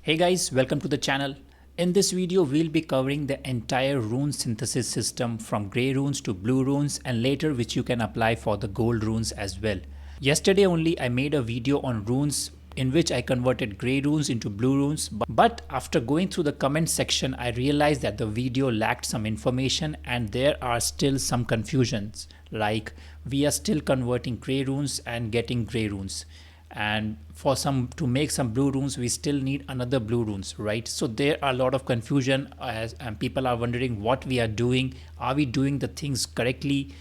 Hey guys, welcome to the channel. In this video, we'll be covering the entire rune synthesis system from grey runes to blue runes and later which you can apply for the gold runes as well. Yesterday only I made a video on runes in which I converted grey runes into blue runes, but after going through the comment section I realized that the video lacked some information and there are still some confusions, like we are still converting grey runes and getting grey runes, and for some to make some blue runes we still need another blue runes, right? So there are a lot of confusion and people are wondering what we are doing, are we doing the things correctly?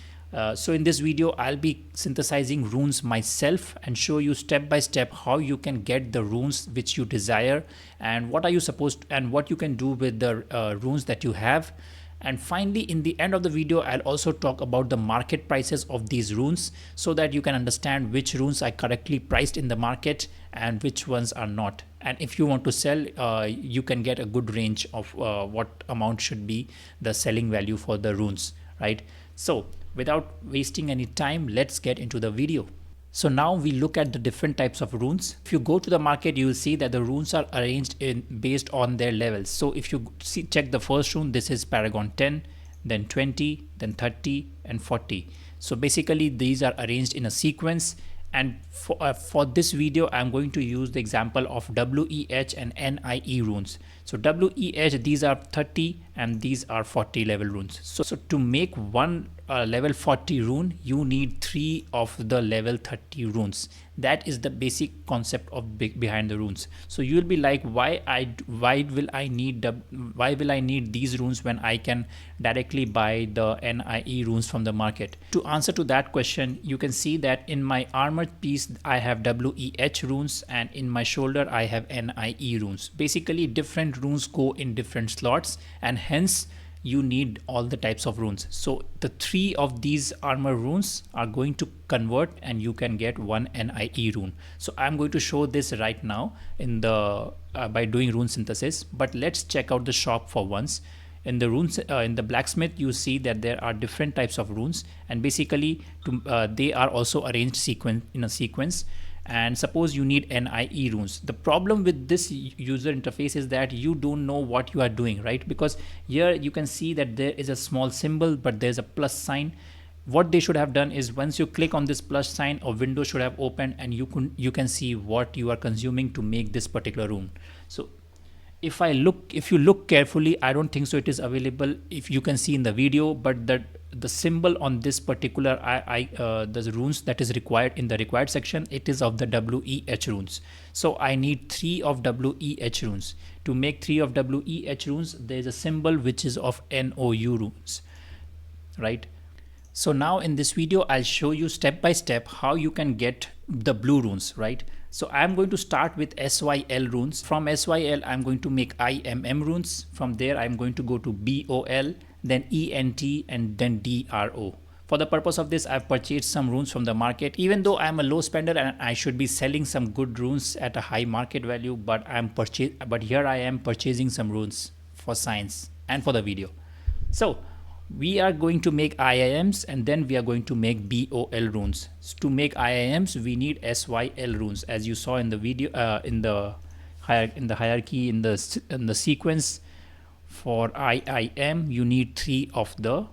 So in this video I'll be synthesizing runes myself and show you step by step how you can get the runes which you desire and what are you supposed to, and what you can do with the runes that you have. And finally, in the end of the video, I'll also talk about the market prices of these runes so that you can understand which runes are correctly priced in the market and which ones are not. And if you want to sell, you can get a good range of what amount should be the selling value for the runes, right? So without wasting any time, let's get into the video. So now we look at the different types of runes. If you go to the market, you will see that the runes are arranged in based on their levels. So if you check the first rune, this is Paragon 10, then 20, then 30 and 40. So basically these are arranged in a sequence, and for this video I'm going to use the example of WEH and NIE runes. So WEH, these are 30 and these are 40 level runes. So to make one level 40 rune, you need 3 of the level 30 runes. That is the basic concept of behind the runes. So you will be like, why will I need these runes when I can directly buy the NIE runes from the market? To answer to that question, you can see that in my armored piece I have WEH runes and in my shoulder I have NIE runes. Basically different runes go in different slots and hence you need all the types of runes. So the 3 of these armor runes are going to convert and you can get one NIE rune. So I'm going to show this right now in the by doing rune synthesis, but let's check out the shop for once. In the runes in the blacksmith, you see that there are different types of runes, and basically they are also arranged in a sequence. And suppose you need NIE runes. The problem with this user interface is that you don't know what you are doing, right? Because here you can see that there is a small symbol, but there's a plus sign. What they should have done is once you click on this plus sign, a window should have opened and you can see what you are consuming to make this particular rune. So if you look carefully, I don't think so it is available if you can see in the video, but the symbol on this particular the runes that is required in the required section, it is of the WEH runes. So I need 3 of WEH runes. To make 3 of WEH runes, there is a symbol which is of NOU runes, right? So now in this video I'll show you step by step how you can get the blue runes, right? So I'm going to start with SYL runes. From SYL I'm going to make IMM runes. From there I'm going to go to BOL, then ENT and then DRO. For the purpose of this I've purchased some runes from the market. Even though I'm a low spender and I should be selling some good runes at a high market value, but here I am purchasing some runes for science and for the video. So we are going to make IIMs and then we are going to make BOL runes. So to make IIMs we need SYL runes, as you saw in the video in the hierarchy in the sequence. For IIM you need 3 of the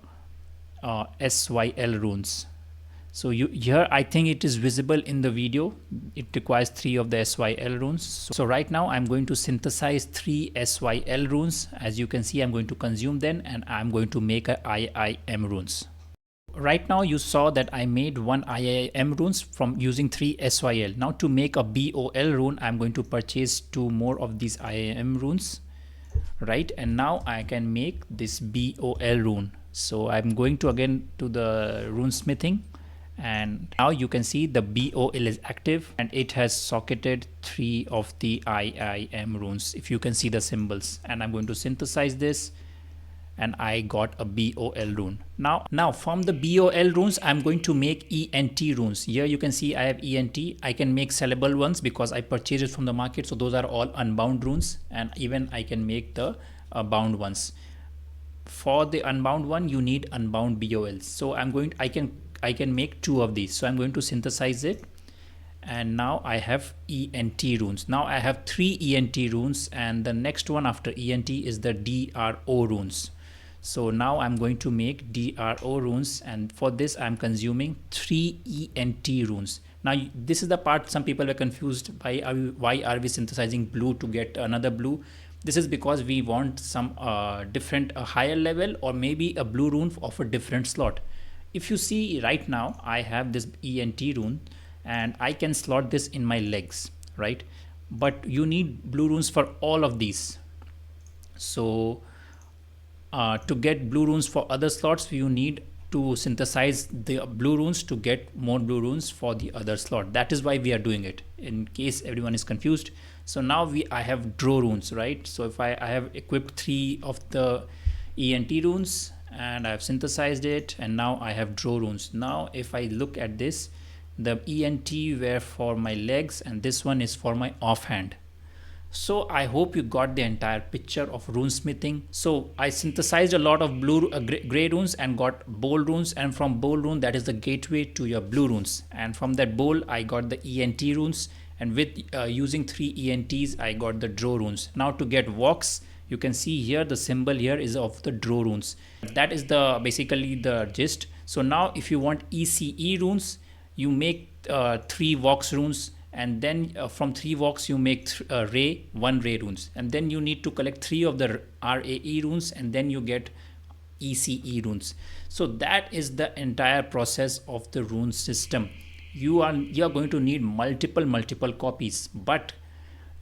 SYL runes. So here I think it is visible in the video, it requires 3 of the SYL runes. So right now I'm going to synthesize 3 SYL runes. As you can see, I'm going to consume them and I'm going to make a IIM runes. Right now you saw that I made one IIM runes from using 3 SYL. Now to make a BOL rune I'm going to purchase 2 more of these IIM runes, right? And now I can make this BOL rune. So I'm going to again to the rune smithing, and now you can see the BOL is active and it has socketed 3 of the IIM runes, if you can see the symbols. And I'm going to synthesize this and I got a BOL rune. Now from the BOL runes I'm going to make ENT runes. Here you can see I have ENT. I can make sellable ones because I purchased it from the market, so those are all unbound runes, and even I can make the bound ones. For the unbound one you need unbound BOLs. So I can make 2 of these. So I'm going to synthesize it and now I have ENT runes. Now I have 3 ENT runes, and the next one after ENT is the DRO runes. So now I'm going to make DRO runes, and for this I'm consuming 3 ENT runes. Now this is the part some people are confused, why are we synthesizing blue to get another blue. This is because we want some different higher level, or maybe a blue rune of a different slot. If you see right now, I have this ENT rune and I can slot this in my legs, right? But you need blue runes for all of these. So to get blue runes for other slots, you need to synthesize the blue runes to get more blue runes for the other slot. That is why we are doing it, in case everyone is confused. So now I have draw runes, right? So if I have equipped 3 of the ENT runes and I have synthesized it, and now I have draw runes. Now if I look at this, the ENT were for my legs and this one is for my offhand. So I hope you got the entire picture of runesmithing. So I synthesized a lot of gray runes and got bold runes, and from bold rune, that is the gateway to your blue runes, and from that bold I got the ENT runes, and with using 3 ENTs I got the draw runes. Now to get Vox, you can see here the symbol here is of the draw runes. That is the basically the gist. So now if you want ECE runes, you make 3 Vox runes, and then from 3 Vox you make 1 Ray runes, and then you need to collect 3 of the RAE runes, and then you get ECE runes. So that is the entire process of the rune system. You are going to need multiple copies, but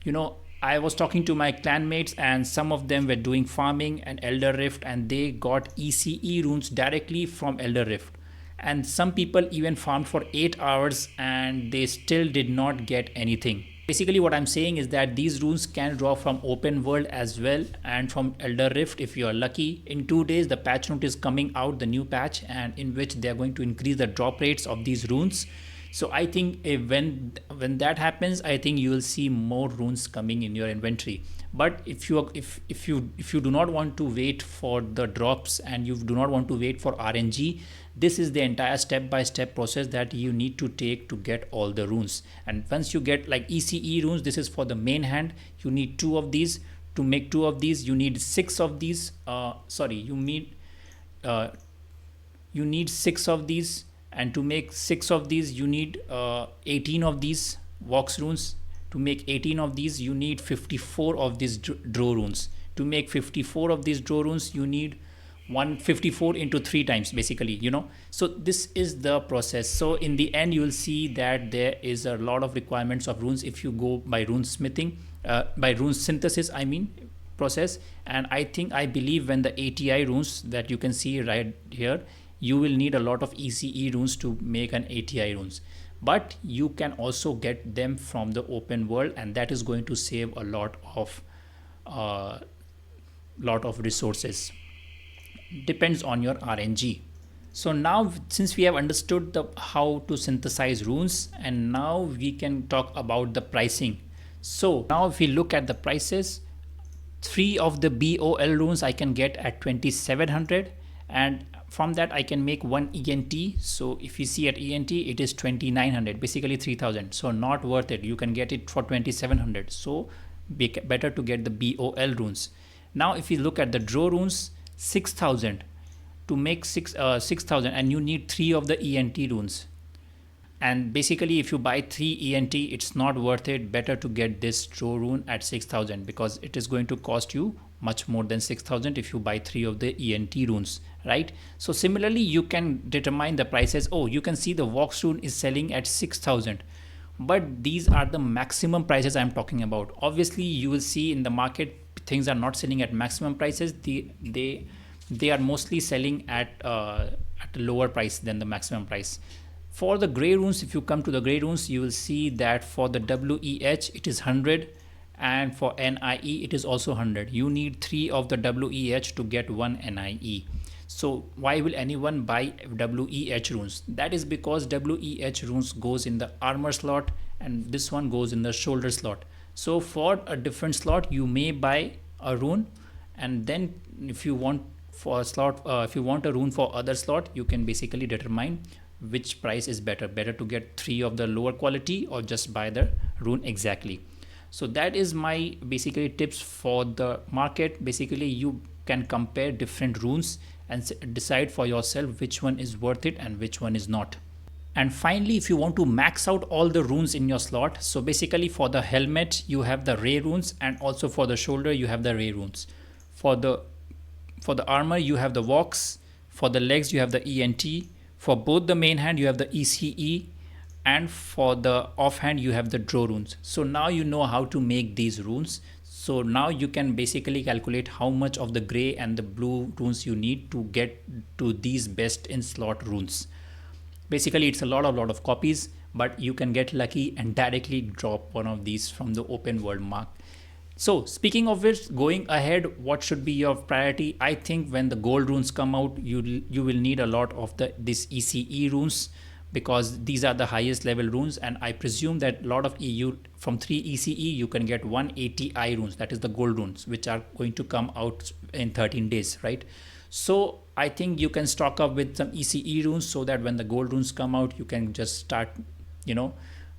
you know, I was talking to my clanmates and some of them were doing farming and Elder Rift, and they got ECE runes directly from Elder Rift. And some people even farmed for 8 hours and they still did not get anything. Basically what I'm saying is that these runes can draw from open world as well, and from Elder Rift if you are lucky. In 2 days the patch note is coming out, the new patch, and in which they are going to increase the drop rates of these runes. So I think when that happens, I think you will see more runes coming in your inventory. But if you do not want to wait for the drops and you do not want to wait for RNG, this is the entire step-by-step process that you need to take to get all the runes. And once you get like ECE runes, this is for the main hand. You need 2 of these. To make 2 of these, you need 6 of these. You need 6 of these. And to make 6 of these, you need 18 of these Vox runes. To make 18 of these, you need 54 of these draw runes. To make 54 of these draw runes, you need 154 into 3 times, basically, you know. So this is the process. So in the end, you will see that there is a lot of requirements of runes if you go by rune smithing, by rune synthesis, I mean, process. And I believe when the ATI runes that you can see right here, you will need a lot of ECE runes to make an ATI runes. But you can also get them from the open world, and that is going to save a lot of resources. Depends on your RNG. So now since we have understood how to synthesize runes, and now we can talk about the pricing. So now if we look at the prices, 3 of the BOL runes I can get at 2700, and from that I can make 1 ENT. So if you see at ENT, it is 2900, basically 3000. So not worth it. You can get it for 2700. So better to get the BOL runes. Now if you look at the draw runes, 6000 to make 6000, and you need 3 of the ENT runes. And basically if you buy 3 ENT, it's not worth it. Better to get this draw rune at 6000, because it is going to cost you much more than 6000 if you buy 3 of the ENT runes, right? So similarly you can determine the prices. Oh, you can see the Vox rune is selling at 6000, but these are the maximum prices I'm talking about. Obviously you will see in the market things are not selling at maximum prices. They are mostly selling at a lower price than the maximum price. For the gray runes, if you come to the gray runes, you will see that for the WEH it is 100, and for NIE it is also 100. You need 3 of the WEH to get 1 NIE. So why will anyone buy WEH runes? That is because WEH runes goes in the armor slot and this one goes in the shoulder slot. So for a different slot you may buy a rune, and then if you want for a slot, if you want a rune for other slot, you can basically determine which price is better to get 3 of the lower quality or just buy the rune exactly. So that is my basically tips for the market. Basically you can compare different runes and decide for yourself which one is worth it and which one is not. And finally, if you want to max out all the runes in your slot, so basically for the helmet you have the ray runes, and also for the shoulder you have the ray runes. For the armor you have the vox, for the legs you have the ent, for both the main hand you have the ece, and for the offhand you have the draw runes. So now you know how to make these runes. So now you can basically calculate how much of the gray and the blue runes you need to get to these best in slot runes. Basically it's a lot of copies, but you can get lucky and directly drop one of these from the open world mark. So speaking of which, going ahead, what should be your priority? I think when the gold runes come out, you will need a lot of this ECE runes, because these are the highest level runes, and I presume that a lot of EU from 3 ECE you can get 180I runes, that is the gold runes, which are going to come out in 13 days, right? So I think you can stock up with some ECE runes so that when the gold runes come out, you can just start,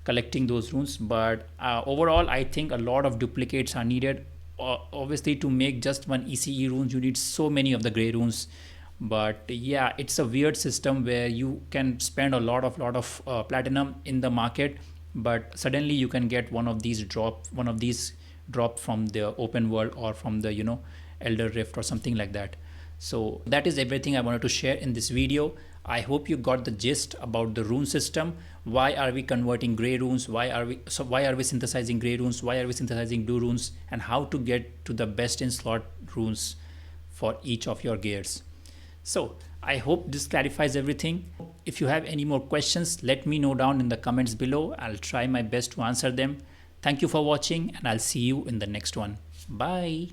collecting those runes. But overall, I think a lot of duplicates are needed. Obviously, to make just one ECE runes, you need so many of the gray runes. But yeah, it's a weird system where you can spend a lot of platinum in the market, but suddenly you can get one of these drop from the open world or from the Elder Rift or something like that. So that is everything I wanted to share in this video. I hope you got the gist about the rune system. Why are we converting gray runes? Why are we synthesizing gray runes? Why are we synthesizing blue runes? And how to get to the best in slot runes for each of your gears. So I hope this clarifies everything. If you have any more questions, let me know down in the comments below. I'll try my best to answer them. Thank you for watching, and I'll see you in the next one. Bye.